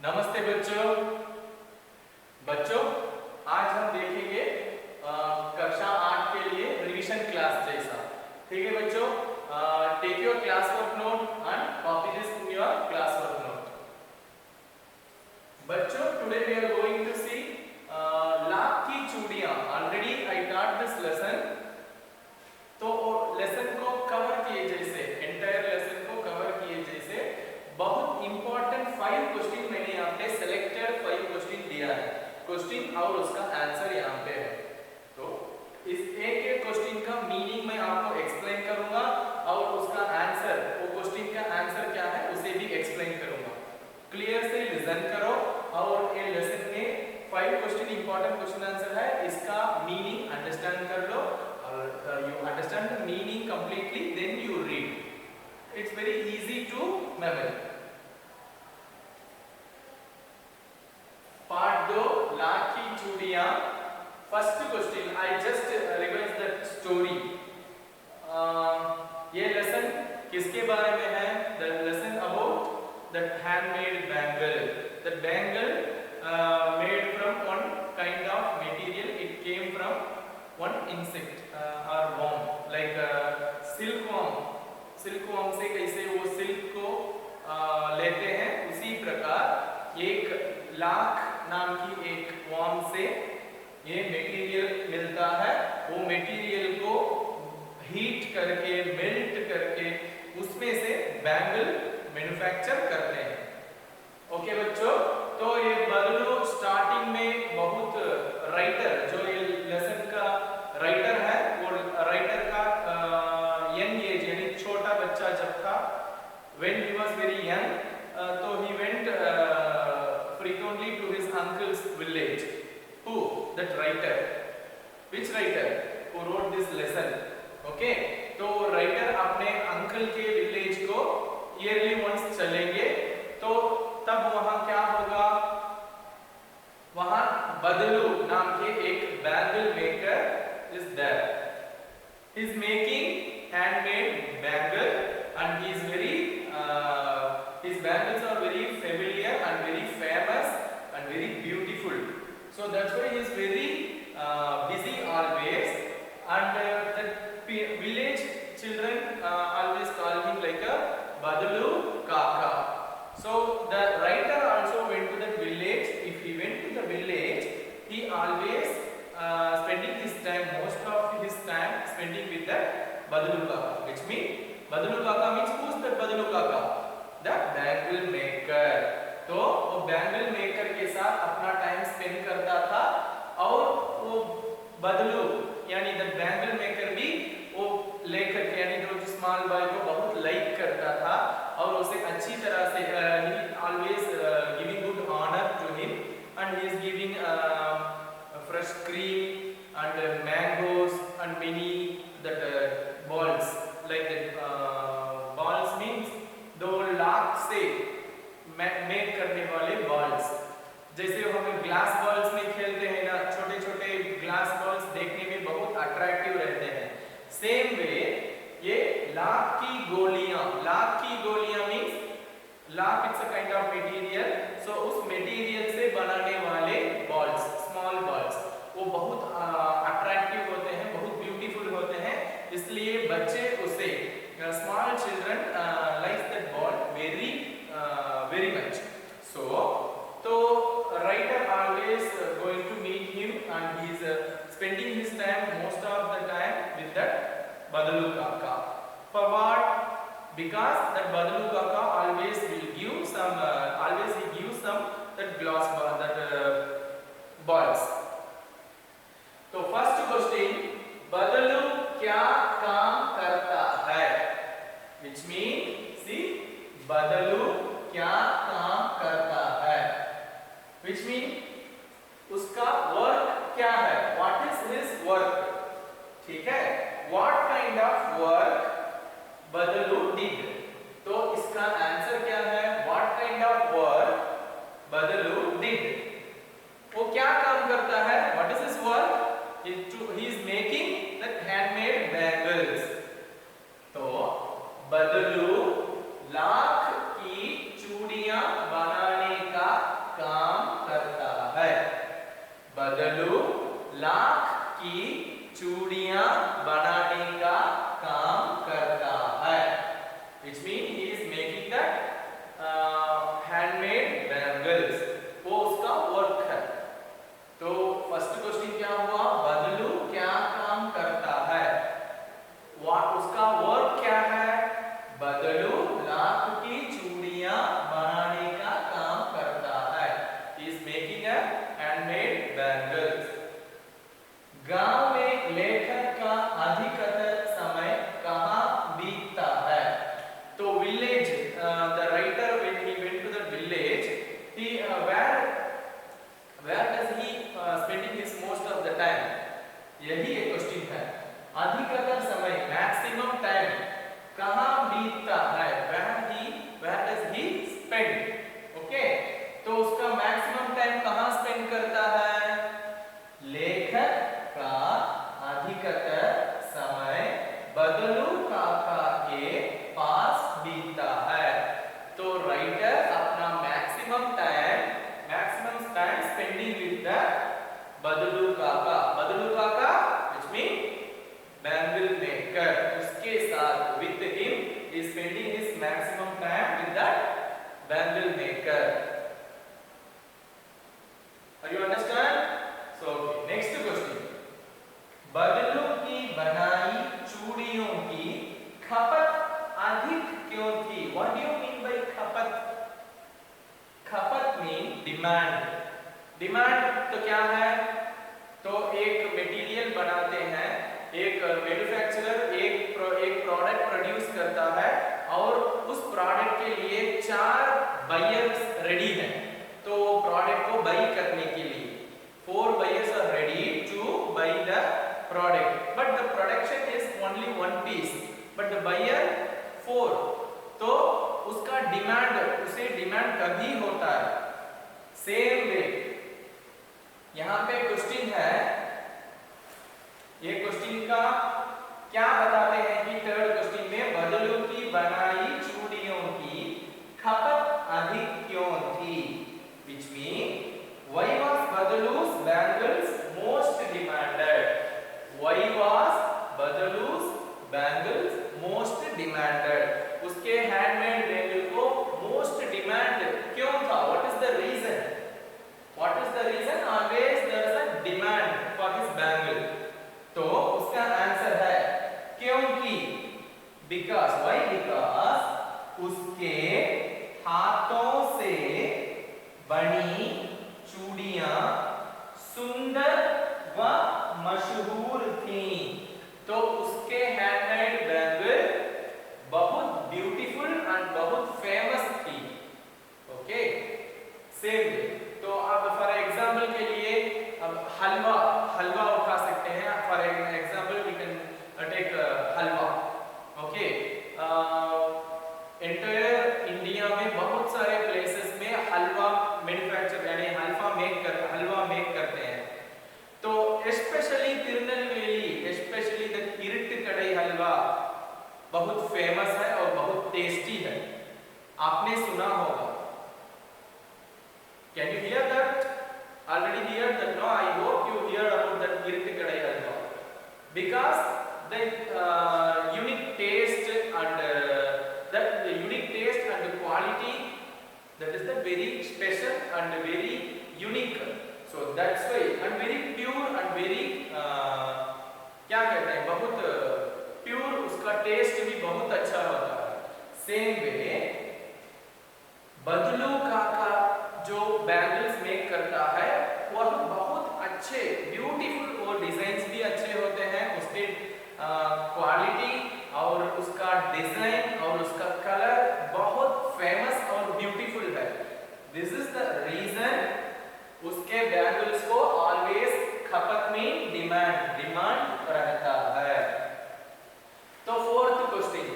नमस्ते बच्चों। बच्चों आज हम देखेंगे कक्षा 8 के लिए रिवीजन क्लास जैसा। ठीक है बच्चों, take your class work note and copy this in your class work note. बच्चों today we are going to see Lakh ki Chudiyan. Already I taught this lesson. तो लेसन को कवर किए जैसे, एंटायर लेसन को कवर किए जैसे बहुत इंपॉर्टेंट 5 क्वेश्चन मैंने यहाँ पे सिलेक्टेड 5 क्वेश्चन दिया है। क्वेश्चन और उसका आंसर यहाँ पे है। तो इस एक एक क्वेश्चन का मीनिंग मैं आपको एक्सप्लेन करूंगा और उसका आंसर, वो क्वेश्चन का आंसर क्या है उसे भी एक्सप्लेन करूंगा। क्लियर से लिसन करो और ये लेसन में 5 क्वेश्चन इंपॉर्टेंट क्वेश्चन आंसर है, इसका मीनिंग अंडरस्टैंड कर लो और you understand the meaning completely, then you read. It's very easy to memory. Part 2 lakh ki चूड़ियां। First question, I just revise that story. ये lesson किसके बारे में है? The lesson about that handmade bangle. That bangle made from one kind of material. It came from one insect or worm, like silkworm. silkworm से कैसे वो silk को लेते हैं, उसी प्रकार एक लाख नाम की एक वर्म से ये मटेरियल मिलता है। वो मटेरियल को हीट करके, मेल्ट करके उसमें से बैंगल मैन्युफैक्चर करते हैं। ओके बच्चों, तो ये बदलू स्टार्टिंग में बहुत राइटर, जो ये लेसन का राइटर है, वो राइटर का यंग एज यानी छोटा बच्चा जब था, when he was very young, तो he went frequently to his uncle's village. Who? That writer. Which writer? Who wrote this lesson? Okay, तो राइटर अपने अंकल के विलेज को ईयरली वंस चलेंगे, तो तब वहां क्या होगा, वहां बदलू नाम के एक bangle maker is there. He is making handmade bangle and he is very his bangles are very familiar and very famous and very beautiful. So that's why he is very busy always, and the village children always call him like a Badalu Kaka. So the writer also went to the village. If he went to the village, he always spending his time, most of his time spending with the Badalu Kaka, which means Badalu Kaka means who's the Badalu Kaka? The bangle maker. तो वो bangle maker के साथ अपना time spend करता था, और वो बदलू यानी द बैंगल मेकर भी वो लेकर के, यानी जो स्मॉल बॉय को बहुत लाइक करता था और उसे अच्छी तरह से he always giving good honor to him, and he is giving fresh cream and mangoes and many that balls, like that balls means दो लाख से मेक करने वाले बॉल्स, जैसे हम ग्लास बॉल्स में खेलते हैं ना, छोटे छोटे ग्लास बॉल्स देखने में बहुत अट्रैक्टिव रहते हैं। सेम वे ये लाख की गोलियां means lakh it's a kind of material, so उस मटेरियल से बनाने वाले बॉल्स, स्मॉल बॉल्स, वो बहुत अट्रैक्टिव होते हैं, बहुत ब्यूटीफुल होते हैं, इसलिए बच्चे उसे small children likes that ball very much. So writer always going to meet him, and he is spending his time, most of the time, with that Badalu Kaka. For what? Because that Badalu Kaka always will give some, always he gives some that glass ball, that balls. तो first question, बदलू क्या काम करता है? Which mean, see, बदलू क्या काम करता है, which mean उसका वर्क क्या है, what is his work? ठीक है, what kind of work बदलू did? तो इसका आंसर क्या है, what kind of work बदलू did? वो क्या काम करता है, what is his work? He is making that handmade bangles. तो बदलू लाख की चूड़ियां बनाने का स्पेंड। ओके, तो उसका मैक्सिमम टाइम कहाँ स्पेंड करता है? लेखक का अधिकतर समय बदलू काका के पास बीतता है। तो राइटर अपना maximum time spending with the बदलू काका। बदलू काका which means बैंगल मेकर, उसके साथ with him is spending his maximum time with that bangle maker. Are you understand? So next question, बदलू की बनाई चूड़ियों की खपत अधिक क्यों थी? What do you mean by खपत? खपत मीन डिमांड। डिमांड तो क्या है? तो एक मटेरियल बनाते हैं, एक मैन्युफैक्चरर एक प्रोडक्ट प्रोड्यूस करता है और उस प्रोडक्ट के लिए 4 बायर्स रेडी हैं। तो प्रोडक्ट को बाई करने के लिए 4 buyers are ready to buy the product, but the production is only one piece, but the buyer 4। तो उसका डिमांड, उसे डिमांड कभी होता है। सेम वे यहाँ पे क्वेश्चन है, ये क्वेश्चन का क्या बताते हैं कि थर्ड क्वेश्चन में बदलू की बनाई चूड़ियों की खपत अधिक क्यों थी? Which means why was Badalu's bangles most demanded? Why was Badalu's bangles most demanded? उसके हैंडमेड बैंगल को मोस्ट डिमांड क्यों था? What is the reason? What is the reason? Always there is a demand for his bangle. तो उसका answer है क्योंकि, because, why? Because उसके हाथों से बनी चूड़ियां सुंदर व मशहूर थीं। तो उसके हैंडमेड बैंगल बहुत ब्यूटीफुल एंड बहुत फेमस थी। Okay, same. तो अब फॉर एग्जांपल के लिए अब हलवा उठा सकते हैं। For example we can take halwa. Okay, entire India में बहुत सारे प्लेसेस में हलवा मैन्युफैक्चर यानी हलवा मेक करते हैं। तो स्पेशली तिरुनेलवेली, स्पेशली द इरट्टकड़ई हलवा बहुत फेमस है और बहुत टेस्टी है। आपने सुना होगा। Can you hear that? Already hear that? No, I hope you hear about that इरट्टकड़ई halwa, because the unique taste and the quality, that is the very special and very unique. So that's why, and very pure and very क्या कहते हैं, बहुत pure, उसका test भी बहुत अच्छा होता है। सेम वे बदलू काका जो बैंगल्स मेक करता है वह बहुत अच्छे ब्यूटीफुल और डिजाइन्स भी अच्छे होते हैं। उसके क्वालिटी और उसका डिजाइन और उसका कलर बहुत फेमस और ब्यूटीफुल है। दिस इज द रीजन उसके बैंगल्स को ऑलवेज खपत में डिमांड रहता है। तो फोर्थ क्वेश्चन,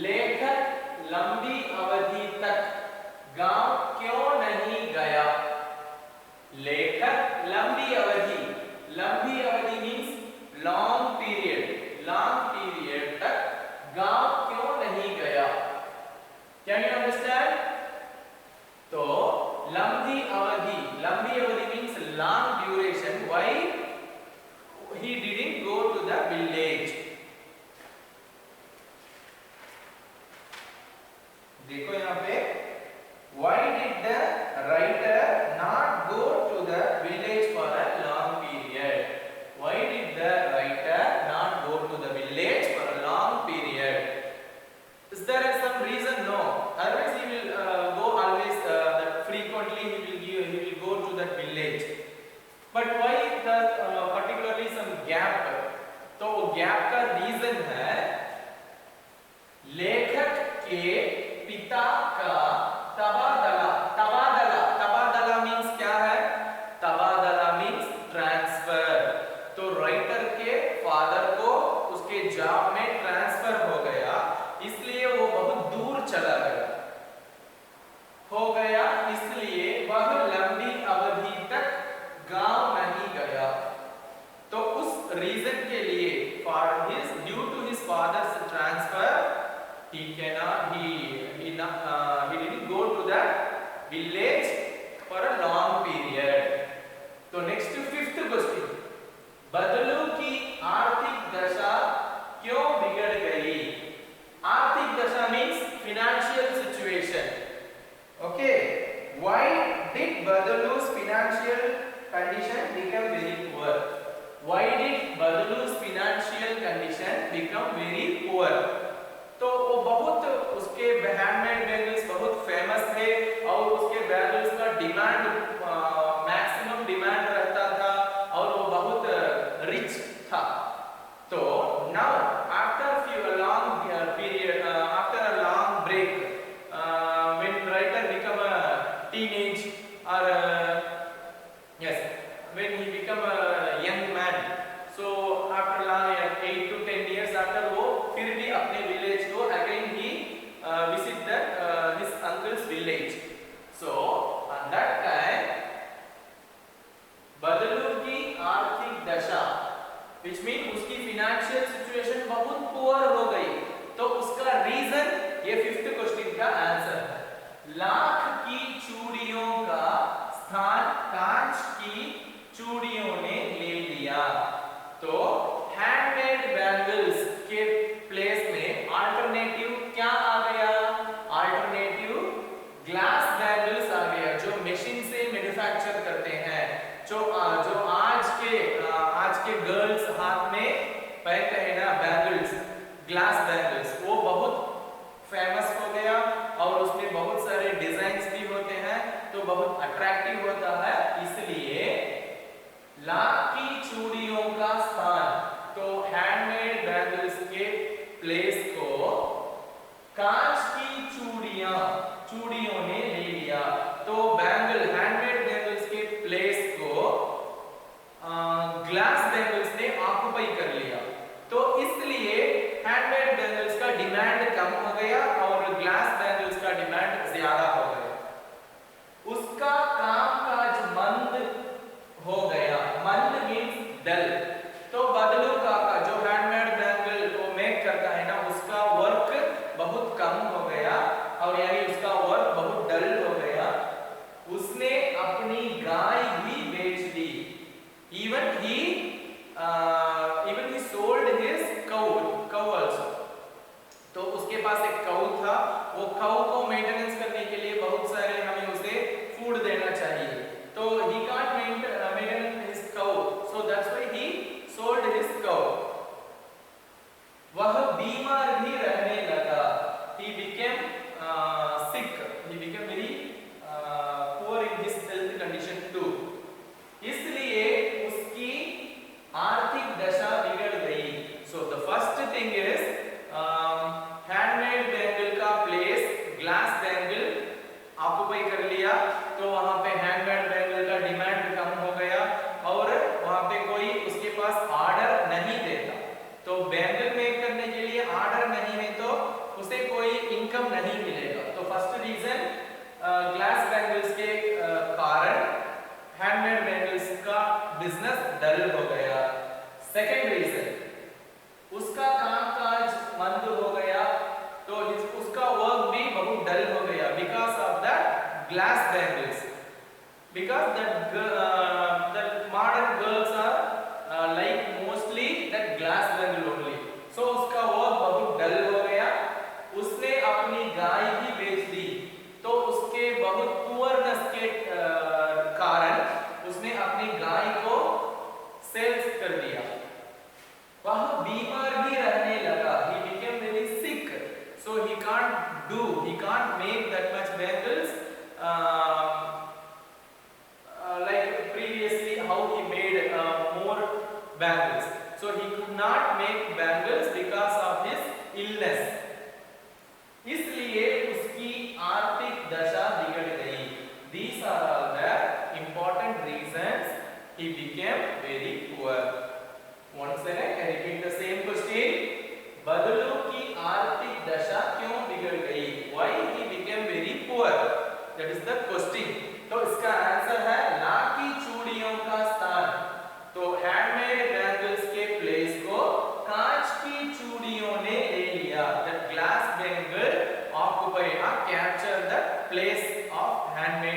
लेखक लंबी अवधि तक गांव क्यों नहीं गया? लेखक लंबी अवधि मीन्स लॉन्ग पीरियड तक गांव क्यों नहीं गया? Can you understand? तो लंबी अवधि means long duration. Why he didn't go to the village? देखो यहाँ पे, why did the writer not go to the village for a long period? Why did the writer not go to the village for a long period? Is there some reason? No. Otherwise he will go always that frequently he will go to that village. But why the particularly some gap? तो gap का reason है लेखक के पिता का तबादला means क्या है? तबादला मीन्स ट्रांसफर। तो राइटर के फादर को उसके जॉब में ट्रांसफर हो गया, इसलिए वो बहुत दूर चला गया। village for a long period. तो next fifth question, बदलू की आर्थिक दशा क्यों बिगड़ गई? आर्थिक दशा means financial situation. Okay, why did Badalu's financial condition become very poor? Why did Badalu's financial condition become very poor? तो वो बहुत उसके हैंडमेड बैंगल्स बहुत फेमस थे और उसके बैंगल्स का डिमांड मैक्सिमम डिमांड रहता था और वो बहुत रिच था. तो now after few long period after a long break when writer become a teenage or yes when he become a young man, so after long 8 to 10 years after वो फिर भी अपने विलेज को again he visit that his uncle's village. So on that time बदलू की आर्थिक दशा which mean उसकी financial situation बहुत poor हो गई. तो उसका रीजन ये फिफ्थ क्वेश्चन का आंसर है. लाख की चूड़ियों का स्थान कांच की चूड़ियों ने ले लिया. तो हैंडमेड बैंगल्स के प्लेस में अल्टरनेटिव क्या आ गया? अल्टरनेटिव ग्लास बैंगल्स आ गया जो मशीन से मैन्युफैक्चर करते हैं. जो आज के गर्ल्स हाथ में पहनते हैं ना बैंगल्स, ग्लास बैंगल्स, वो बहुत फेमस हो गया और उसमें बहुत सारे डिजाइन्स भी होते हैं तो बहुत अट्रैक्टिव होता है. इसलिए लाख की चूड़ियों का स्थान तो हैंडमेड बैंगल्स के प्लेस को कांच की चूड़ियों ने ले लिया. तो हैंडमेड बैंगल्स के प्लेस को ग्लास बैंगल्स ने ऑक्युपाई कर लिया. तो इसलिए हैंडमेड बैंगल्स का डिमांड कम हो गया और ग्लास बैंगल्स का डिमांड ज्यादा हो गया. उसका कामकाज मंद हो गया. मंद मींस डल. तो बदलू का जो हैंडमेड बैंगल को मेक करता है ना उसका वर्क बहुत कम हो गया और यानी उसका वर्क बहुत डल हो गया. उसने अपनी गाय भी बेच दी. even he sold his cow also. तो उसके पास एक काऊ था. वो काऊ को मेंटेनेंस करने के लिए बहुत सारे हमें उसे फूड देना चाहिए. तो he can't maintain his cow, so that's why he sold his cow. वह बीमार भी रहने लगा. He became sick. He became very poor in his health condition too. इसलिए उसकी आर्थिक दशा बिगड़ गई. So the first thing is handmade bangle का प्लेस ग्लास बैंगल ऑक्युपाई कर लिया. तो वहां पे हैंडमेड बैंगल का डिमांड कम हो गया और वहां पे कोई उसके पास ऑर्डर नहीं देता. तो बैंगल मेक करने के लिए ऑर्डर नहीं है तो उसे कोई इनकम नहीं मिलेगा. तो फर्स्ट रीजन ग्लास बैंगल्स के कारण हैंडमेड बैंगल्स का बिजनेस डल हो गया. सेकंड रीजन उसका कामकाज मंद हो गया. तो उसका वर्क भी बहुत डल हो गया because of the glass bangles. Because the modern girls are like mostly that glass bangle only. So उसका वर्क बहुत डल हो गया. उसने अपनी गाय भी बेच दी. तो उसके बहुत पुअरनेस के कारण उसने अपनी गाय को सेल्स कर दिया. वह बीमार भी रहने लगा. He became very sick, so he can't make that much bangles like previously how he made more bangles. So he could not make bangles because of his illness. इसलिए उसकी आर्थिक दशा बिगड़ गई. These are all the important reasons he became very poor. Once again, I repeat the same question. बदलू की आर्थिक दशा क्यों बिगड़ गई? Why he became very poor? That is the question. तो इसका आंसर है लाख की चूड़ियों का स्थान तो हैंडमेड बैंगल्स के प्लेस को कांच की चूड़ियों ने ले लिया. That glass bangle occupied or captured the place of handmade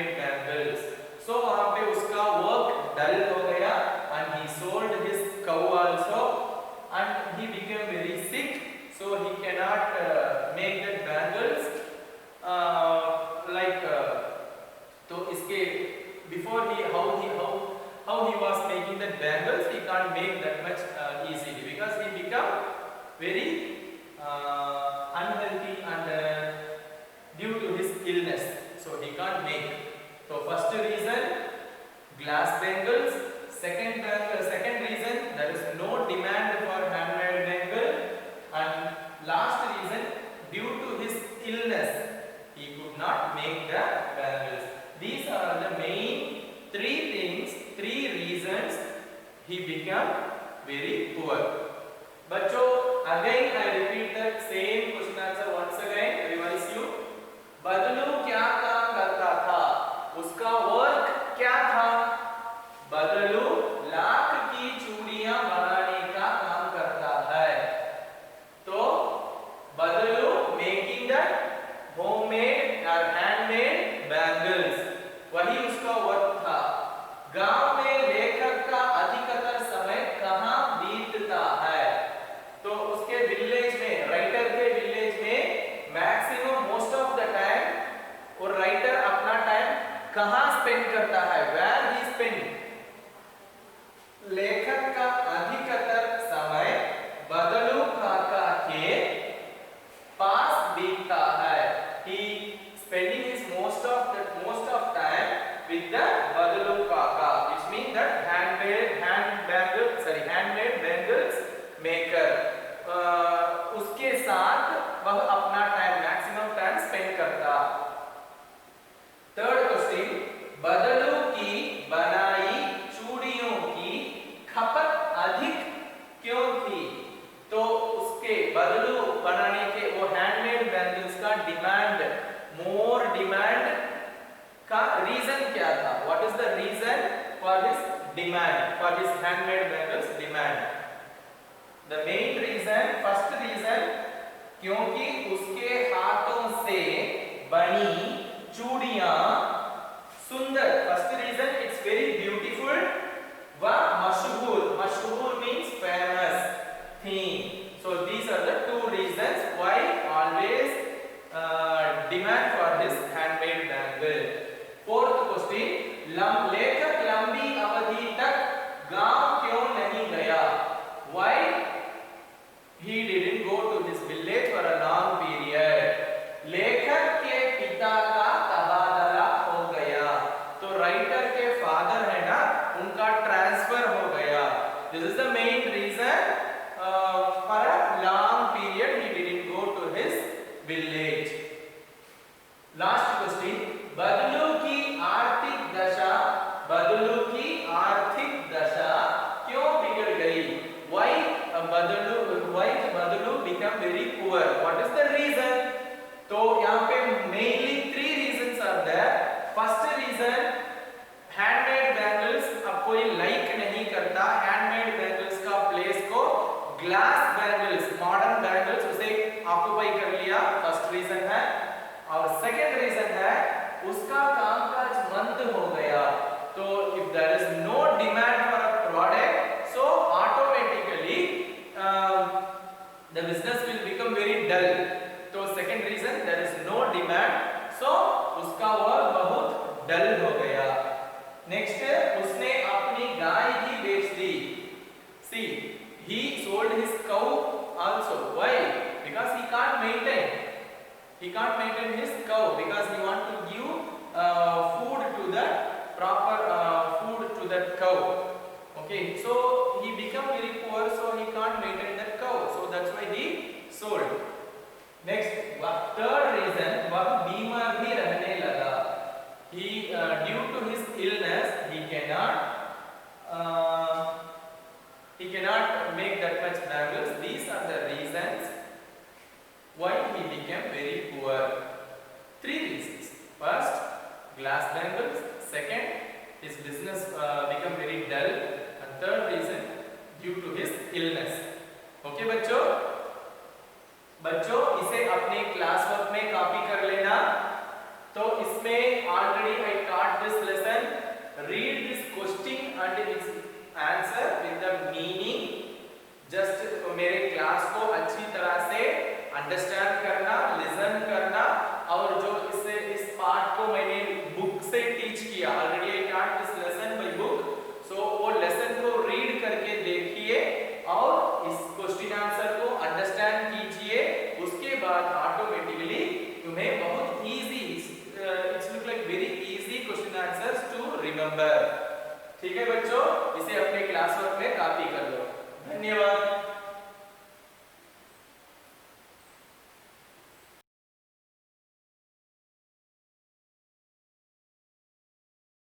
तो इसके before how he was making that bangles, he can't make that much easily because he become very unhealthy and due to his illness, so he can't make. So first reason, glass bangles. Second reason, there is no demand for handmade bangle, and last reason, due to his illness, he could not make the bangles. These are the main three reasons he became very poor. बच्चों, again I repeat that same question answer once again. Revise you. बदलू क्या काम करता था? उसका work क्या था? बदलू लाख की चूड़ियां बनाने का काम करता है. तो बदलू मेकिंग द होममेड और हैंडमेड बैंगल्स, वही उसका वर्क था. गांव में लेखक का अधिकतर समय कहां बीतता है? तो उसके विलेज में, राइटर के विलेज में maximum most of the time और राइटर अपना टाइम कहां स्पेंड करता है? Where he spend. लेखक का अधिकतर समय बदलू काका के पास बीतता है. He spending his most of time with the बदलू काका, which means that handmade bangles maker. उसके साथ वह अपना टाइम, मैक्सिमम टाइम स्पेंड करता. थर्ड क्वेश्चन, बदलू की बनाई चूड़ियों की खपत अधिक क्यों थी? तो उसके बदलू बनाने के, वो हैंडमेड बैंगल्स का डिमांड, मोर डिमांड का रीजन क्या था? What is the reason for this demand, for this handmade bangles demand? The main reason, first reason, क्योंकि उसके हाथों से बनी चूड़ियां सुंदर. First reason, it's very beautiful व मशहूर. मशहूर मीन्स फेमस थी. So these are the two reasons why always demand for this handmade bangle. Fourth question, लेखक लंबी अवधि तक गांव क्यों नहीं गया? Why he didn't go to his village for a long period? लेखक के पिता का तबादला हो गया. तो राइटर के फादर है ना, उनका ट्रांसफर हो गया. This is the main reason for a long period he didn't go to his village. Last question, बदलू की आर्थिक दशा क्यों बिगड़ गई? Why बदलू become very poor? What is the reason? तो यहाँ पे mainly three reasons are there. First reason, handmade bangles अब कोई लाइक नहीं करता. हैंडमेड बैंगल्स का प्लेस को ग्लास बैंगल्स, मॉडर्न बैंगल्स उसे ऑक्युपाई कर लिया. फर्स्ट रीजन है. और सेकंड रीजन है, उसका कामकाज मंद हो गया. तो if there is no demand for a product, so automatically the business will become very dull. तो second reason, there is no demand, so उसका वर्क बहुत डल हो गया. नेक्स्ट, उसने अपनी गाय भी बेच दी. सी, he sold his cow also. Why? Because he can't maintain his cow, because he want to give food to the proper food to that cow. Okay, so he become very poor, so he can't maintain that cow, so that's why he sold. Next, third reason, वह बीमार भी रहने लगा. He due to his illness, he cannot make that much bangles. These are the reasons why he became very poor. Three reasons. First, glass bangles. Second, his business become very dull. And third reason, due to his illness. Okay, बच्चों इसे अपने class work में copy कर लेना. तो इसमें already I taught this lesson. Read this question and its answer with the meaning. Just मेरे class को अच्छी तरह से अंडरस्टैंड करना, लिसन करना, और जो इस पार्ट को मैंने बुक से टीच नंबर। ठीक है बच्चों, इसे अपने क्लास वर्क में कॉपी कर लो। धन्यवाद।